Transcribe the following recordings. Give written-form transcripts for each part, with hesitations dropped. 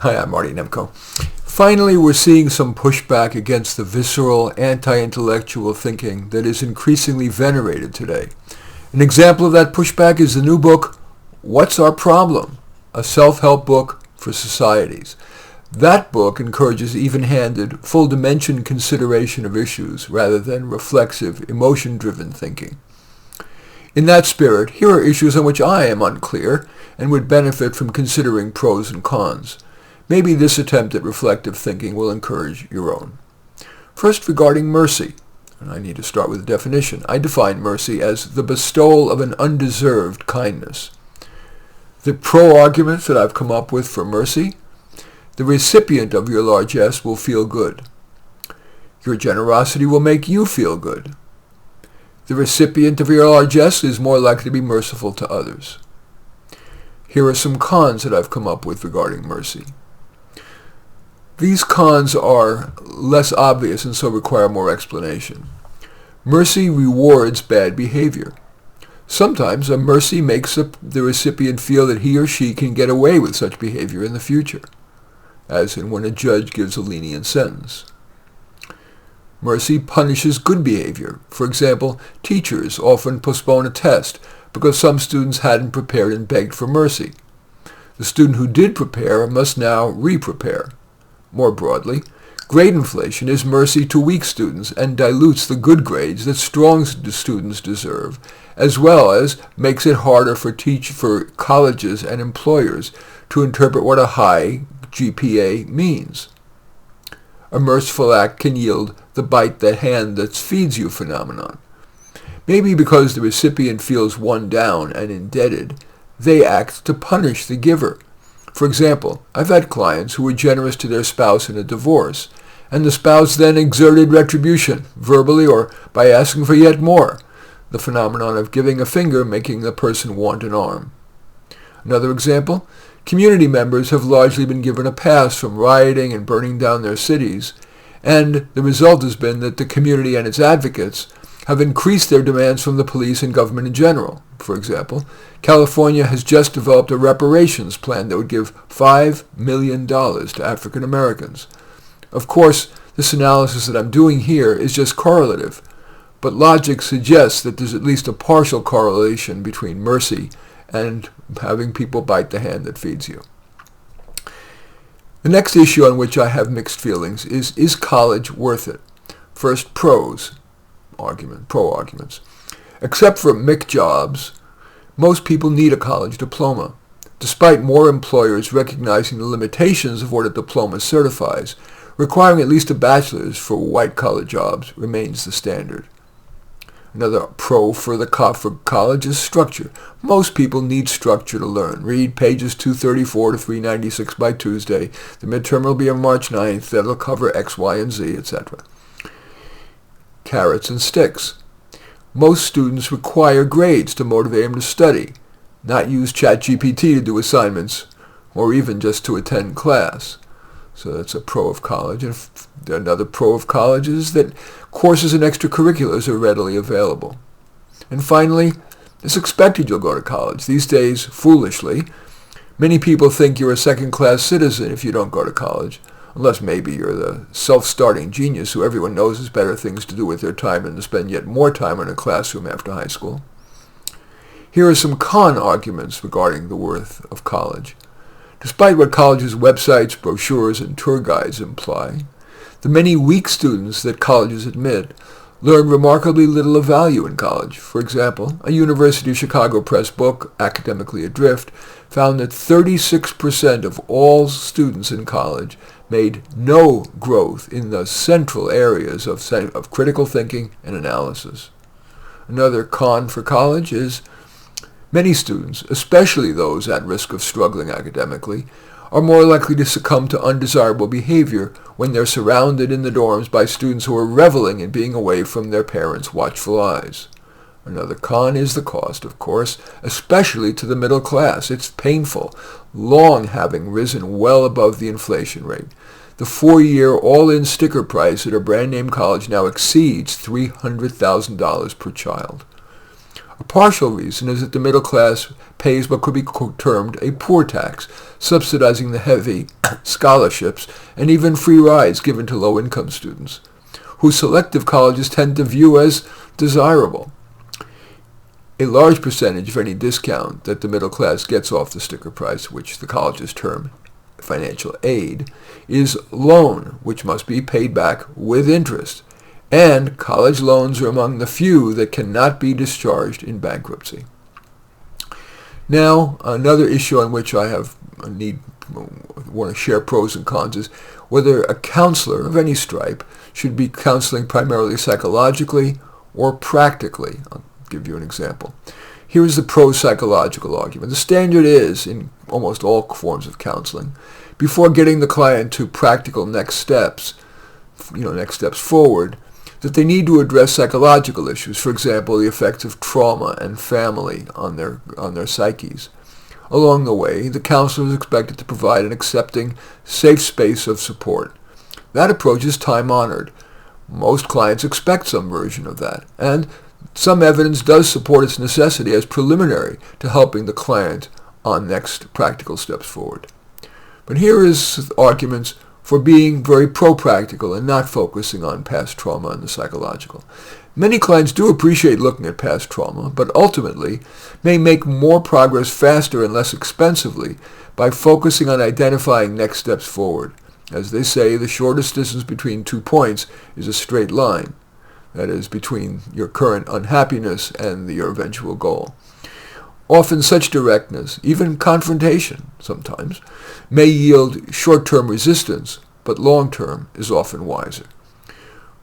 Hi, I'm Marty Nemko. Finally, we're seeing some pushback against the visceral, anti-intellectual thinking that is increasingly venerated today. An example of that pushback is the new book, What's Our Problem? A self-help book for societies. That book encourages even-handed, full-dimension consideration of issues rather than reflexive, emotion-driven thinking. In that spirit, here are issues on which I am unclear and would benefit from considering pros and cons. Maybe this attempt at reflective thinking will encourage your own. First, regarding mercy, and I need to start with a definition. I define mercy as the bestowal of an undeserved kindness. The pro-arguments that I've come up with for mercy: the recipient of your largesse will feel good. Your generosity will make you feel good. The recipient of your largesse is more likely to be merciful to others. Here are some cons that I've come up with regarding mercy. These cons are less obvious and so require more explanation. Mercy rewards bad behavior. Sometimes a mercy makes the recipient feel that he or she can get away with such behavior in the future, as in when a judge gives a lenient sentence. Mercy punishes good behavior. For example, teachers often postpone a test because some students hadn't prepared and begged for mercy. The student who did prepare must now re-prepare. More broadly, grade inflation is mercy to weak students and dilutes the good grades that strong students deserve, as well as makes it harder for colleges and employers to interpret what a high GPA means. A merciful act can yield the bite the hand that feeds you phenomenon. Maybe because the recipient feels one down and indebted, they act to punish the giver. For example, I've had clients who were generous to their spouse in a divorce, and the spouse then exerted retribution, verbally or by asking for yet more, the phenomenon of giving a finger making the person want an arm. Another example, community members have largely been given a pass from rioting and burning down their cities, and the result has been that the community and its advocates have increased their demands from the police and government in general. For example, California has just developed a reparations plan that would give $5 million to African Americans. Of course, this analysis that I'm doing here is just correlative, but logic suggests that there's at least a partial correlation between mercy and having people bite the hand that feeds you. The next issue on which I have mixed feelings is college worth it? First, pro arguments. Except for MIC jobs, most people need a college diploma. Despite more employers recognizing the limitations of what a diploma certifies, requiring at least a bachelor's for white-collar jobs remains the standard. Another pro for college is structure. Most people need structure to learn. Read pages 234 to 396 by Tuesday. The midterm will be on March 9th. That'll cover X, Y, and Z, etc. Carrots and sticks. Most students require grades to motivate them to study, not use ChatGPT to do assignments, or even just to attend class. So that's a pro of college. And another pro of college is that courses and extracurriculars are readily available. And finally, it's expected you'll go to college. These days, foolishly, many people think you're a second-class citizen if you don't go to college, unless maybe you're the self-starting genius who everyone knows has better things to do with their time than to spend yet more time in a classroom after high school. Here are some con arguments regarding the worth of college. Despite what colleges' websites, brochures, and tour guides imply, the many weak students that colleges admit learn remarkably little of value in college. For example, a University of Chicago Press book, Academically Adrift, found that 36% of all students in college made no growth in the central areas of critical thinking and analysis. Another con for college is many students, especially those at risk of struggling academically, are more likely to succumb to undesirable behavior when they're surrounded in the dorms by students who are reveling in being away from their parents' watchful eyes. Another con is the cost, of course, especially to the middle class. It's painful, long having risen well above the inflation rate. The 4-year all-in sticker price at a brand-name college now exceeds $300,000 per child. A partial reason is that the middle class pays what could be termed a poor tax, subsidizing the heavy scholarships and even free rides given to low-income students, who selective colleges tend to view as desirable. A large percentage of any discount that the middle class gets off the sticker price, which the colleges term financial aid, is loan, which must be paid back with interest. And college loans are among the few that cannot be discharged in bankruptcy. Now, another issue on which I want to share pros and cons is whether a counselor of any stripe should be counseling primarily psychologically or practically. I'll give you an example. Here is the pro-psychological argument. The standard is, in almost all forms of counseling, before getting the client to practical next steps forward, that they need to address psychological issues, for example, the effects of trauma and family on their psyches. Along the way, the counselor is expected to provide an accepting, safe space of support. That approach is time-honored. Most clients expect some version of that, and some evidence does support its necessity as preliminary to helping the client on next practical steps forward. But here is arguments for being very pro-practical and not focusing on past trauma and the psychological. Many clients do appreciate looking at past trauma, but ultimately may make more progress faster and less expensively by focusing on identifying next steps forward. As they say, the shortest distance between 2 points is a straight line. That is, between your current unhappiness and your eventual goal. Often such directness, even confrontation sometimes, may yield short-term resistance, but long-term is often wiser.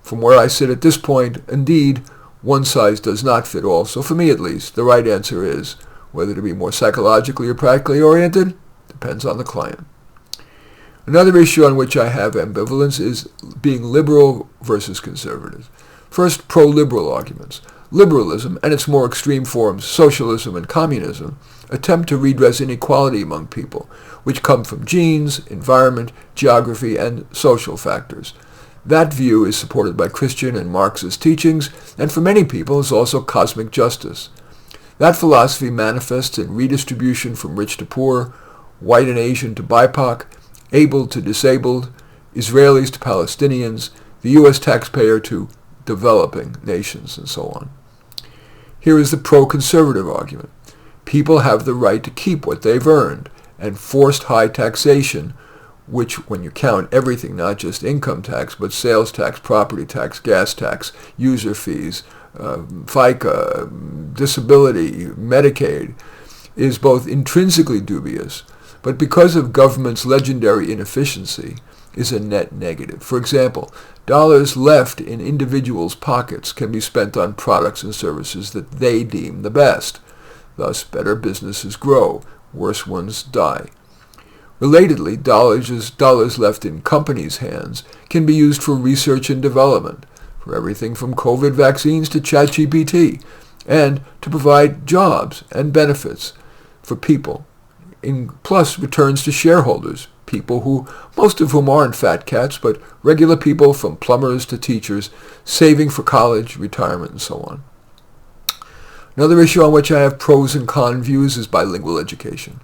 From where I sit at this point, indeed, one size does not fit all, so for me at least, the right answer is whether to be more psychologically or practically oriented depends on the client. Another issue on which I have ambivalence is being liberal versus conservative. First, pro-liberal arguments. Liberalism, and its more extreme forms, socialism and communism, attempt to redress inequality among people, which come from genes, environment, geography, and social factors. That view is supported by Christian and Marxist teachings, and for many people is also cosmic justice. That philosophy manifests in redistribution from rich to poor, white and Asian to BIPOC, able to disabled, Israelis to Palestinians, the U.S. taxpayer to developing nations, and so on. Here is the pro-conservative argument. People have the right to keep what they've earned, and forced high taxation, which, when you count everything, not just income tax, but sales tax, property tax, gas tax, user fees, FICA, disability, Medicaid, is both intrinsically dubious, but because of government's legendary inefficiency, is a net negative. For example, dollars left in individuals' pockets can be spent on products and services that they deem the best. Thus, better businesses grow, worse ones die. Relatedly, dollars left in companies' hands can be used for research and development, for everything from COVID vaccines to ChatGPT, and to provide jobs and benefits for people, plus returns to shareholders, people who, most of whom aren't fat cats, but regular people from plumbers to teachers, saving for college, retirement, and so on. Another issue on which I have pros and con views is bilingual education.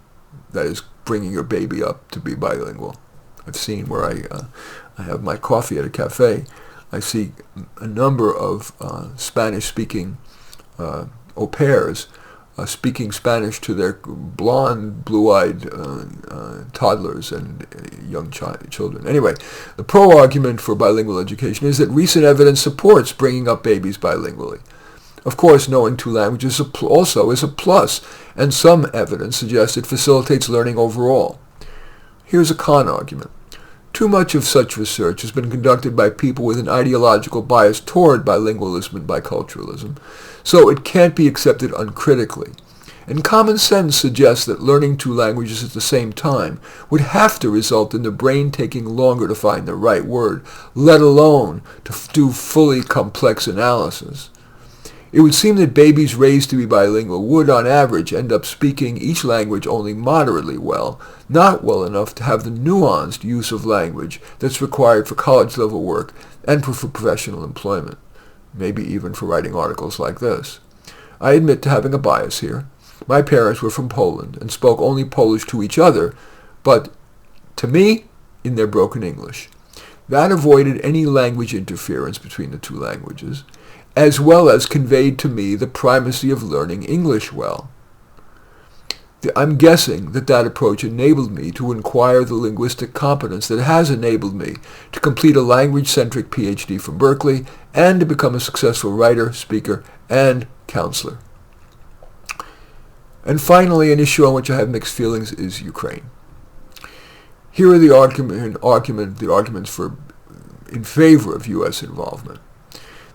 That is, bringing your baby up to be bilingual. I've seen where I have my coffee at a cafe. I see a number of Spanish-speaking au pairs speaking Spanish to their blonde, blue-eyed toddlers and young children. Anyway, the pro-argument for bilingual education is that recent evidence supports bringing up babies bilingually. Of course, knowing 2 languages also is a plus, and some evidence suggests it facilitates learning overall. Here's a con argument. Too much of such research has been conducted by people with an ideological bias toward bilingualism and biculturalism, so it can't be accepted uncritically. And common sense suggests that learning 2 languages at the same time would have to result in the brain taking longer to find the right word, let alone to do fully complex analysis. It would seem that babies raised to be bilingual would, on average, end up speaking each language only moderately well, not well enough to have the nuanced use of language that's required for college-level work and for professional employment, maybe even for writing articles like this. I admit to having a bias here. My parents were from Poland and spoke only Polish to each other, but to me, in their broken English. That avoided any language interference between the two languages, as well as conveyed to me the primacy of learning English well. I'm guessing that approach enabled me to acquire the linguistic competence that has enabled me to complete a language-centric PhD from Berkeley and to become a successful writer, speaker, and counselor. And finally, an issue on which I have mixed feelings is Ukraine. Here are the arguments in favor of U.S. involvement.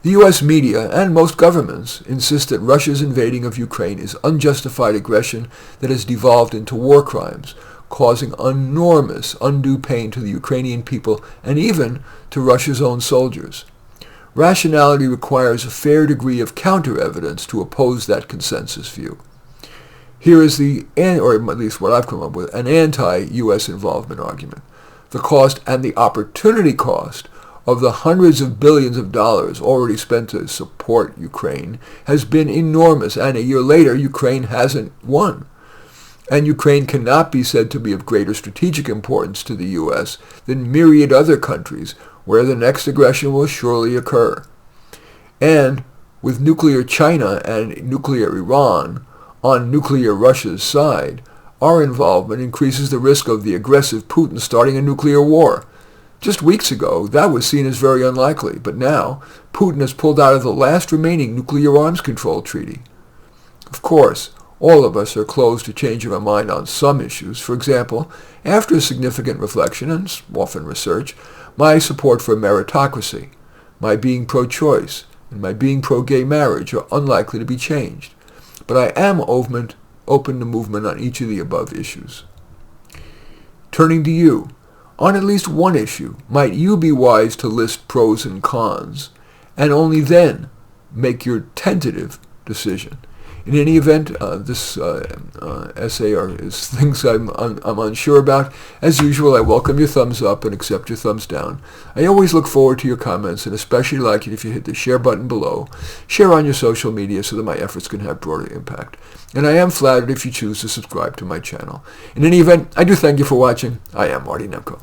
The U.S. media and most governments insist that Russia's invading of Ukraine is unjustified aggression that has devolved into war crimes, causing enormous undue pain to the Ukrainian people and even to Russia's own soldiers. Rationality requires a fair degree of counter-evidence to oppose that consensus view. Here is or at least what I've come up with, an anti-U.S. involvement argument. The cost and the opportunity cost of the hundreds of billions of dollars already spent to support Ukraine has been enormous, and a year later Ukraine hasn't won. And Ukraine cannot be said to be of greater strategic importance to the U.S. than myriad other countries where the next aggression will surely occur. And with nuclear China and nuclear Iran on nuclear Russia's side, our involvement increases the risk of the aggressive Putin starting a nuclear war. Just weeks ago, that was seen as very unlikely, but now Putin has pulled out of the last remaining nuclear arms control treaty. Of course, all of us are closed to changing our mind on some issues. For example, after significant reflection and often research, my support for meritocracy, my being pro-choice, and my being pro-gay marriage are unlikely to be changed. But I am open to movement on each of the above issues. Turning to you, on at least one issue, might you be wise to list pros and cons, and only then make your tentative decision? In any event, this essay is things I'm unsure about. As usual, I welcome your thumbs up and accept your thumbs down. I always look forward to your comments, and especially like it if you hit the share button below. Share on your social media so that my efforts can have broader impact. And I am flattered if you choose to subscribe to my channel. In any event, I do thank you for watching. I am Marty Nemko.